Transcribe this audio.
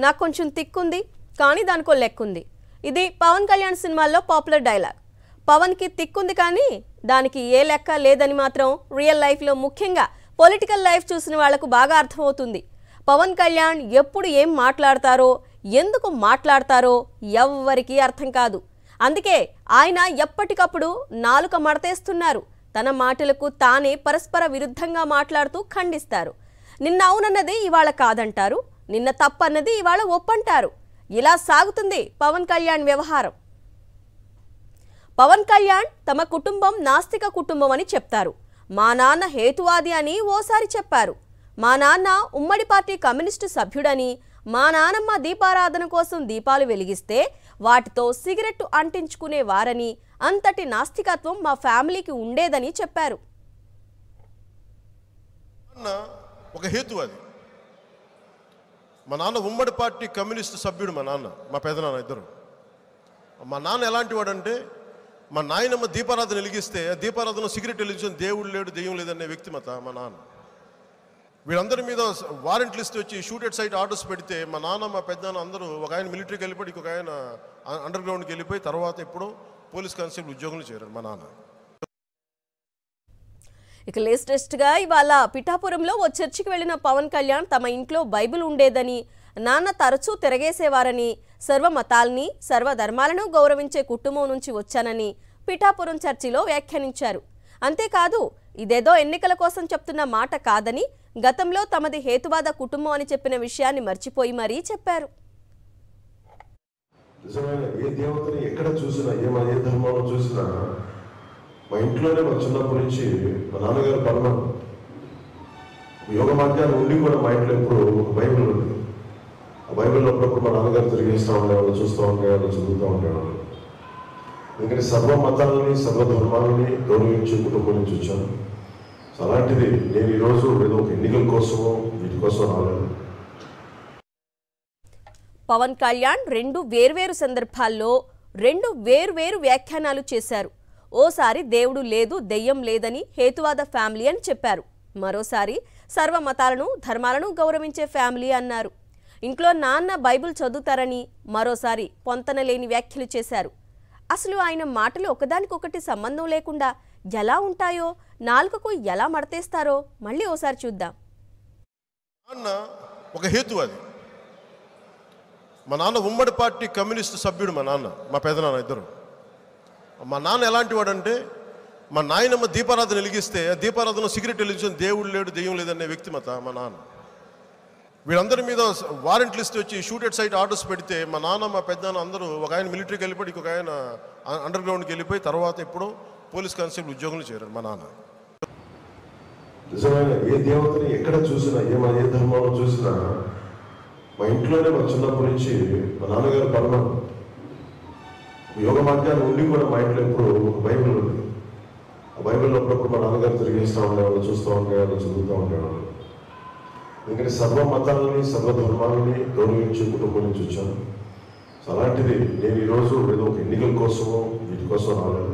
నాకు కొంచెం తిక్కుంది కానీ దానికో లెక్కుంది. ఇది పవన్ కళ్యాణ్ సినిమాల్లో పాపులర్ డైలాగ్. పవన్కి తిక్కుంది కానీ దానికి ఏ లెక్క లేదని మాత్రం రియల్ లైఫ్లో ముఖ్యంగా పొలిటికల్ లైఫ్ చూసిన వాళ్లకు బాగా అర్థమవుతుంది. పవన్ కళ్యాణ్ ఎప్పుడు ఏం మాట్లాడతారో, ఎందుకు మాట్లాడతారో ఎవ్వరికీ అర్థం కాదు. అందుకే ఆయన ఎప్పటికప్పుడు నాలుక మడతేస్తున్నారు. తన మాటలకు తానే పరస్పర విరుద్ధంగా మాట్లాడుతూ ఖండిస్తారు. నిన్న అవునన్నది ఇవాళ కాదంటారు, నిన్న తప్పన్నది ఇవాళ ఒప్పంటారు. ఇలా సాగుతుంది పవన్ కళ్యాణ్ వ్యవహారం. పవన్ కళ్యాణ్ తమ కుటుంబం నాస్తిక కుటుంబం అని చెప్తారు. మా నాన్న హేతువాది అని ఓసారి చెప్పారు. మా నాన్న ఉమ్మడి పార్టీ కమ్యూనిస్టు సభ్యుడని, మా నానమ్మ దీపారాధన కోసం దీపాలు వెలిగిస్తే వాటితో సిగరెట్టు అంటించుకునేవారని, అంతటి నాస్తికత్వం మా ఫ్యామిలీకి ఉండేదని చెప్పారు. ఒక హేతువాది. మా నాన్న ఉమ్మడి పార్టీ కమ్యూనిస్టు సభ్యుడు. మా పెదనాన్న ఇద్దరు. మా నాన్న ఎలాంటి వాడంటే, మా నాయనమ్మ దీపారాధన వెలిగిస్తే దీపారాధన సిగరెట్ వెలిగించిన దేవుడు లేడు దెయ్యం లేదనే వ్యక్తిమత మా నాన్న. వీళ్ళందరి మీద వారెంట్ లిస్ట్ వచ్చి షూటెడ్ సైట్ ఆర్డర్స్ పెడితే మా నాన్న మా పెద్దనాన్న అందరూ, ఒక ఆయన మిలిటరీకి వెళ్ళిపోయి, ఇంకొక ఆయన అండర్ గ్రౌండ్కి వెళ్ళిపోయి, తర్వాత ఇప్పుడు పోలీస్ కానిస్టేబుల్ ఉద్యోగులు చేరారు మా నాన్న. ఇక లేటెస్ట్గా ఇవాళ పిఠాపురంలో ఓ చర్చికి వెళ్లిన పవన్ కళ్యాణ్ తమ ఇంట్లో బైబిల్ ఉండేదని, నాన్న తరచూ తిరగేసేవారని, సర్వ మతాల్ని సర్వధర్మాలను గౌరవించే కుటుంబం నుంచి వచ్చానని పిఠాపురం చర్చిలో వ్యాఖ్యానించారు. అంతేకాదు, ఇదేదో ఎన్నికల కోసం చెప్తున్న మాట కాదని, గతంలో తమది హేతువాద కుటుంబం అని చెప్పిన విషయాన్ని మర్చిపోయి మరీ చెప్పారు. ఏ దేవతని ఎక్కడ చూసినా, ఏ ధర్మంలో చూసినా, మా ఇంట్లోనే మా చిన్నప్పటి నుంచి మా నాన్నగారు పరమ యోగ మార్గాన్ని ఉండి కూడా మా ఇంట్లో ఎప్పుడు బైబిల్ ఉంది. ఆ బైబిల్లో అప్పుడప్పుడు మా నాన్నగారు తిరిగేస్తూ ఉండేవాళ్ళు, చూస్తూ ఉండేవాళ్ళు, చదువుతూ ఉండేవాళ్ళు. ఎందుకంటే సర్వ మతాలని సర్వధర్మాలని గౌరవించే కుటుంబం నుంచి వచ్చాను. అలాంటిది నేను ఈరోజు ఏదో ఒక ఎన్నికల కోసమో వీటి కోసం రాలేదు. పవన్ కళ్యాణ్ రెండు వేర్వేరు సందర్భాల్లో రెండు వేర్వేరు వ్యాఖ్యానాలు చేశారు. ఓసారి దేవుడు లేదు దెయ్యం లేదని హేతువాద ఫ్యామిలీ అని చెప్పారు. మరోసారి సర్వ మతాలను ధర్మాలను గౌరవించే ఫ్యామిలీ అన్నారు. ఇంట్లో నాన్న బైబిల్ చదువుతారని మరోసారి పొంతనలేని వ్యాఖ్యలు చేశారు. అసలు ఆయన మాటలు ఒకదానికొకటి సంబంధం లేకుండా ఎలా ఉంటాయో, నాలుకకు ఎలా మడతేస్తారో మళ్ళీ ఓసారి చూద్దాం. నాన్న ఒక హేతువాది. మా నాన్న ఉమ్మడి పార్టీ కమ్యూనిస్టు సభ్యుడు. మా పెదనాన్న ఇద్దరు. మా నాన్న ఎలాంటి వాడంటే, మా నాయనమ్మ దీపారాధన వెలిగిస్తే దీపారాధన సిగరెట్ వెలిగించిన దేవుడు లేడు దెయ్యం లేదనే వ్యక్తిమత మా నాన్న. వీళ్ళందరి మీద వారెంట్ లిస్ట్ వచ్చి షూటెడ్ సైట్ ఆర్డర్స్ పెడితే మా నాన్న మా పెద్దనాన్న అందరూ, ఒక ఆయన మిలిటరీకి వెళ్ళిపోయి, ఇంకొక ఆయన అండర్ గ్రౌండ్కి వెళ్ళిపోయి, తర్వాత ఇప్పుడు పోలీస్ కానిస్టేబుల్ ఉద్యోగులు చేరారు మా నాన్న. నిజమైన ఏ దేవతని ఎక్కడ చూసినా, ఏ ధర్మంలో చూసినా, మా ఇంట్లోనే మా చిన్నప్పటి నుంచి మా నాన్నగారు పరమ యోగ మార్గాన్ని ఉండి కూడా మా ఇంట్లో ఎప్పుడు బైబిల్ ఉంది. ఆ బైబిల్లో అప్పుడప్పుడు మా నాన్నగారు తిరిగేస్తూ ఉండేవాళ్ళు, చూస్తూ ఉండేవాళ్ళు, చదువుతూ ఉండేవాళ్ళు. ఎందుకంటే సర్వ మతాలని సర్వధర్మాలని గౌరవించే కుటుంబం నుంచి వచ్చాను. అలాంటిది నేను ఈరోజు ఏదో ఒక ఎన్నికల కోసమో వీటి కోసం రాలేదు.